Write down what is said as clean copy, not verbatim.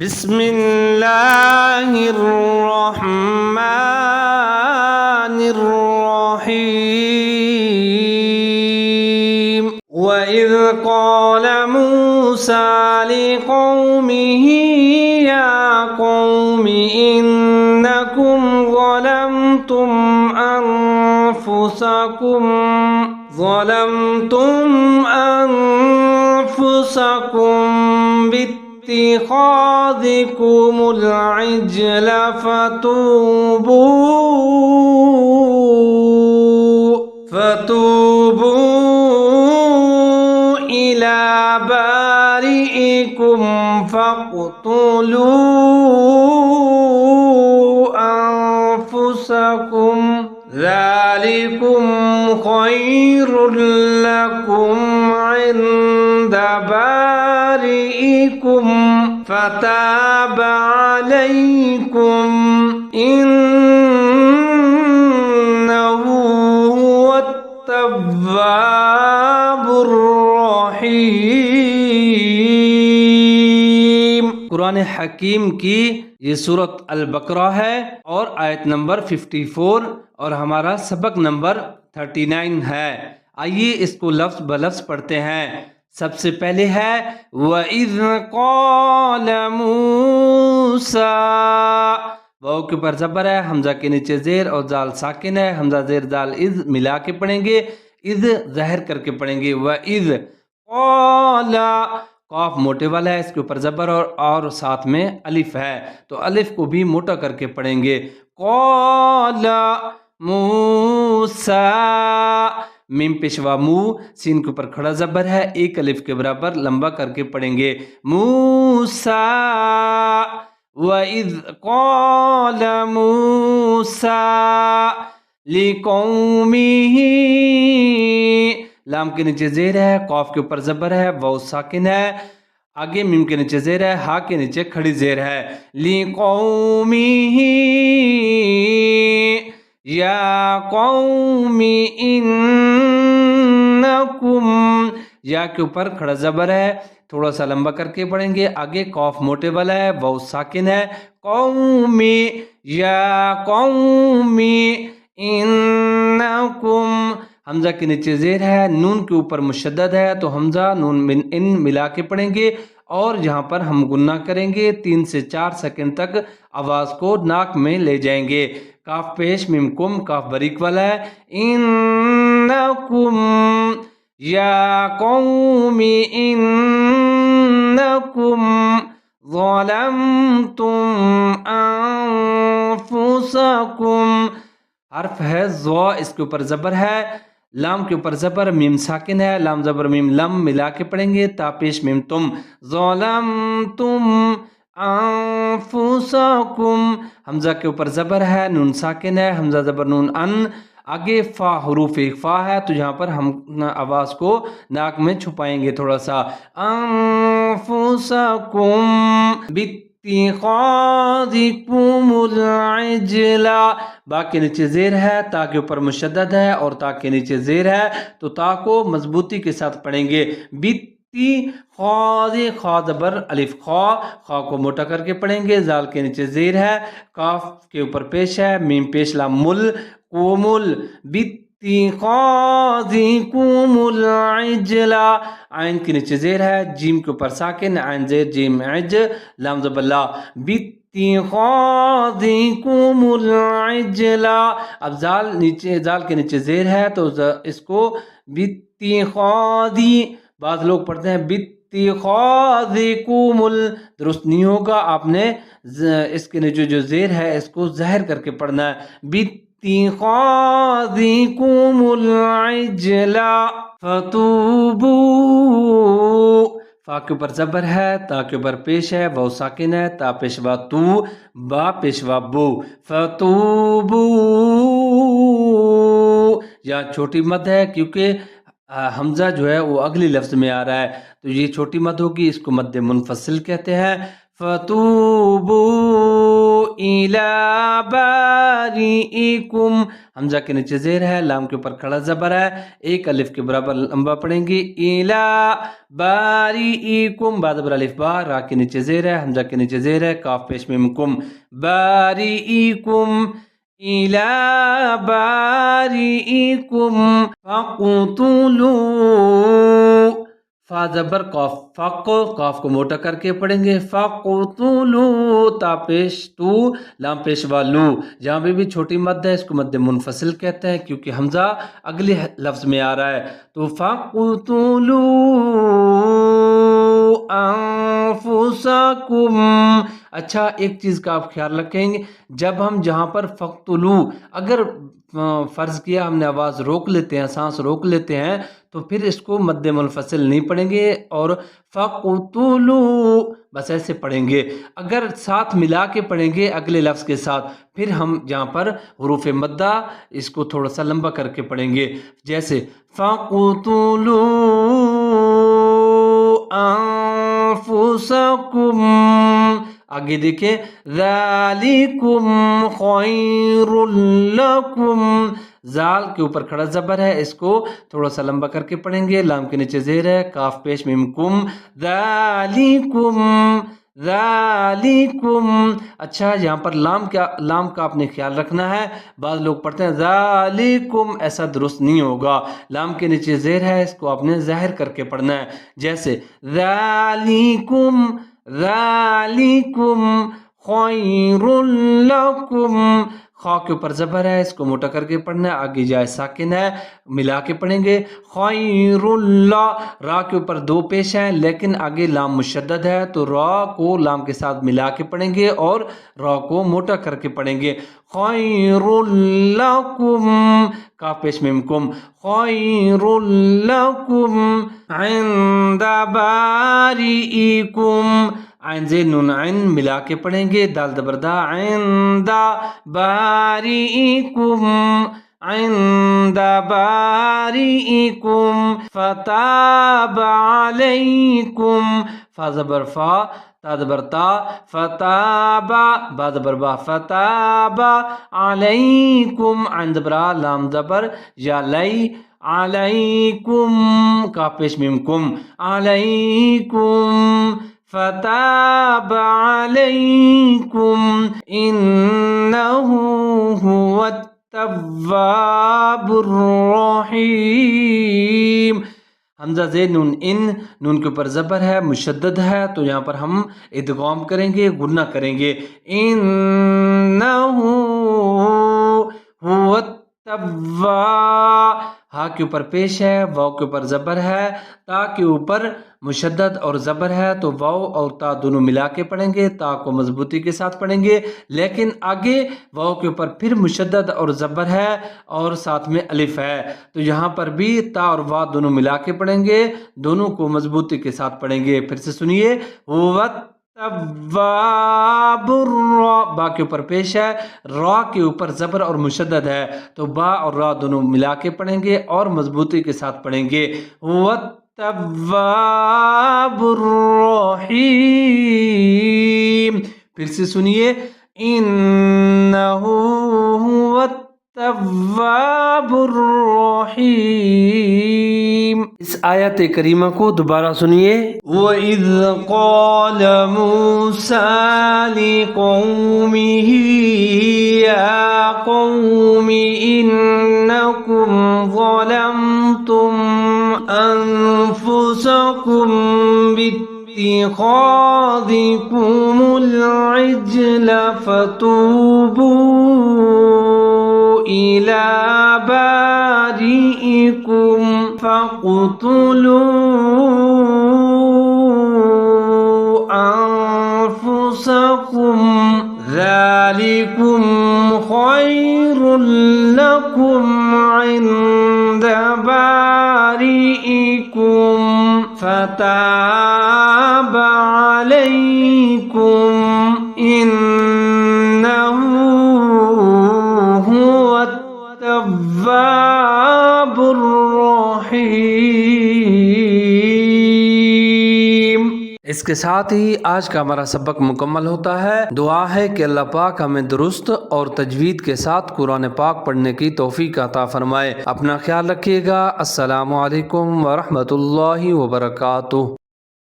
بسم اللہ الرحمن الرحیم وَإِذْ قَالَ مُوسَىٰ لِقَوْمِهِ يَا قَوْمِ إِنَّكُمْ ظَلَمْتُمْ أَنفُسَكُمْ بِاتِّخَاذِكُمُ الْعِجْلَ فتوبوا إِلَىٰ بَارِئِكُمْ فاقتلوا أنفسكم ذلكم خير لكم عند بارئكم فتاب عليكم إنه هو التواب الرحیم۔ قرآن حکیم کی یہ سورۃ البقرہ ہے اور آیت نمبر 54 اور ہمارا سبق نمبر 39 ہے۔ آئیے اس کو لفظ بلفظ پڑھتے ہیں۔ سب سے پہلے ہے وَإِذْ قَالَ مُوسَىٰ، واو کے اوپر زبر ہے، حمزہ کے نیچے زیر اور زال ساکن ہے، حمزہ زیر دال اذ ملا کے پڑھیں گے، اذ ظاہر کر کے پڑھیں گے۔ وَإِذْ قَالَ، قاف موٹے والا ہے، اس کے اوپر زبر اور ساتھ میں الف ہے، تو الف کو بھی موٹا کر کے پڑھیں گے۔ قَالَ موسیٰ، میم پیشوا مو، سین کے اوپر کھڑا زبر ہے، ایک الف کے برابر لمبا کر کے پڑھیں گے۔ موسیٰ، وَإِذْ قَالَ مُوسَىٰ لِقَوْمِهِ، لام کے نیچے زیر ہے، قاف کے اوپر زبر ہے، واو ساکن ہے، آگے میم کے نیچے زیر ہے، ہا کے نیچے کھڑی زیر ہے۔ لِقَوْمِهِ یا قوم انکم، یا کے اوپر کھڑا زبر ہے، تھوڑا سا لمبا کر کے پڑھیں گے، آگے قاف موٹے والا ہے، واو ساکن ہے۔ قوم، یا قوم انکم، حمزہ کے نیچے زیر ہے، نون کے اوپر مشدد ہے، تو حمزہ نون من ان ملا کے پڑھیں گے، اور یہاں پر ہم گنہ کریں گے، 3 سے 4 سیکنڈ تک آواز کو ناک میں لے جائیں گے۔ کاف پیش میم کم، کاف باریک والا ہے۔ انکم، یا قوم انکم ظلمتم انفسکم، حرف ہے ظا، اس کے اوپر زبر ہے، لام کے اوپر زبر، میم ساکن ہے، لام زبر میم لم ملا کے پڑھیں گے، تا پیش میم تم، ظلمتم انفسکم، حمزہ کے اوپر زبر ہے، نون ساکن ہے، حمزہ زبر نون ان، آگے فا حروف اخفا ہے، تو یہاں پر ہم آواز کو ناک میں چھپائیں گے تھوڑا سا۔ انفسکم باتخاذکم العجل، با کے نیچے زیر ہے، تا کے اوپر مشدد ہے اور تا کے نیچے زیر ہے، تو تا کو مضبوطی کے ساتھ پڑھیں گے۔ خاض، خا زبر الف خا، خا کو موٹا کر کے پڑھیں گے، زال کے نیچے زیر ہے، کاف کے اوپر پیش ہے، میم پیش لام مل، کومل، باتخاذکم العجل، عین کے نیچے زیر ہے، جیم کے اوپر ساکن، عین زیر جیم عج، لام زبر لا، باتخاذکم العجل، اب زال کے نیچے زیر ہے، تو اس کو باتخاذی، بعض لوگ پڑھتے ہیں باتخاذکم درست نہیں ہوگا، آپ نے اس کے نیچے جو زیر ہے اس کو ظاہر کر کے پڑھنا ہے۔ باتخاذکم العجل فتوبوا، فا کے اوپر زبر ہے، تا کے اوپر پیش ہے، واو ساکن ہے، تا پیشوا تو، با پیشوا بو، فتوبوا، یا چھوٹی مد ہے کیونکہ حمزہ جو ہے وہ اگلی لفظ میں آ رہا ہے، تو یہ چھوٹی مد ہوگی، اس کو مد منفصل کہتے ہیں۔ فتوبوا إِلَىٰ بَارِئِكُمْ، हमजा के नीचे जेर है, लाम के ऊपर खड़ा जबर है, एक अलिफ के बराबर लंबा पढ़ेंगे। इला बारीकुम, बाद बर अलिफ बा, रा के नीचे जेर है, हमजा के नीचे जेर है, काफ पेश मीम कुम, बारीकुम, इला बारीकुम फक़ुतुलू, फा जबर कॉफ, फक, कॉफ को मोटा करके पढ़ेंगे, फक़ुतुलू, ता पेश तू, लाम पेश वालू। जहाँ भी छोटी मद है इसको मद मुनफसिल कहते हैं क्योंकि हमजा अगले लफ्ज में आ रहा है। तो फक़ुतुलू अनफुसकुम। अच्छा, एक चीज का आप ख्याल रखेंगे, जब हम जहाँ पर फक़तुलू अगर फर्ज किया हमने आवाज रोक लेते हैं, सांस रोक लेते हैं, तो फिर इसको मद मुनफसिल नहीं पढ़ेंगे और फक़तुलू बस ऐसे पढ़ेंगे। अगर साथ मिला के पढ़ेंगे अगले लफ्ज के साथ, फिर हम जहाँ पर हुरूफ मद्दा इसको थोड़ा सा लंबा करके पढ़ेंगे, जैसे फक़तुलू अनफुसकुम। आगे देखें, ज़ालिकुम खैरुल लकुम, जाल के ऊपर खड़ा जबर है, इसको थोड़ा सा लंबा करके पढ़ेंगे, लाम के नीचे जेर है, काफ पेश मीम कुम, ज़ालिकुम, ज़ालिकुम। अच्छा, यहाँ पर लाम का आपने ख्याल रखना है, बाद लोग पढ़ते हैं ज़ालिकुम, ऐसा दुरुस्त नहीं होगा, लाम के नीचे जेर है, इसको आपने ज़ाहिर करके पढ़ना है, जैसे ज़ालिकुम, ज़ालिकुम खैरुल लकुम, खा के ऊपर जबर है, इसको मोटा करके पढ़ना है, आगे जाए साकिन है, मिला के पढ़ेंगे, खैरुल्ला, रा के ऊपर दो पेश है लेकिन आगे लाम मुशद्दद है, तो रा को लाम के साथ मिला के पढ़ेंगे और रा को मोटा करके पढ़ेंगे, खैरुल्लकुम, का पेश मीम कुम, खैरुल्लकुम इंद बारीकुम, आइन जे नून आइन मिला के पढ़ेंगे, दाल दबरदा, इंदा बारीकुम, इंदा बारीकुम फताब अलैकुम, फा जबर फा, ता जबर ता, फताबा, बा जबर बा, फताबा अलैकुम, आइन जबरा, लाम जबर या लई, अलैकुम, का पेश मीम कुम, अलैकुम फताब अलैकुम इन्नहु हुवत्तव्वाबुर रहीम। हमजा जे नून इन, नून के ऊपर जबर है, मुशद्दद है, तो यहाँ पर हम इदगाम करेंगे, गुन्ना करेंगे, इन्नहु हुवत्तव्वा, हा के ऊपर पेश है, वाव के ऊपर जबर है, ता के ऊपर मुशद्दद और जबर है, तो वाव और ता दोनों मिला के पढ़ेंगे, ता को मजबूती के साथ पढ़ेंगे, लेकिन आगे वाव के ऊपर फिर मुशद्दद और जबर है और साथ में अलिफ है, तो यहाँ पर भी ता और वाव दोनों मिला के पढ़ेंगे, दोनों को मजबूती के साथ पढ़ेंगे। फिर से सुनिए, बा के ऊपर पेश है, रा के ऊपर जबर और मुशद्दद है, तो बा और रा दोनों मिला के पढ़ेंगे और मजबूती के साथ पढ़ेंगे, वत्तव्वाबुर रहीम। फिर से सुनिए, इन्नहु हुवत्तव्वाबुर रहीम। इस आयत करीमा को दोबारा सुनिए, वइज़ क़ाल मूसा लिक़ौमिही या क़ौमि इन्नकुम ज़लमतुम अनफुसकुम बित्तिख़ाज़िकुमुल इज्ल फ़तूबू इला बारीइकुम फ़क़्तुलू अनफुसकुम ज़ालिकुम खैरुल लकुम इंद बारीइकुम फताब अलैकुम इन्नहु हुवत्तव्वाबुर रहीम। इसके साथ ही आज का हमारा सबक मुकम्मल होता है। दुआ है कि अल्लाह पाक हमें दुरुस्त और तजवीद के साथ कुरान पाक पढ़ने की तौफीक अता फरमाए। अपना ख्याल रखिएगा। अस्सलामु अलैकुम व रहमतुल्लाहि व बरकातुहू।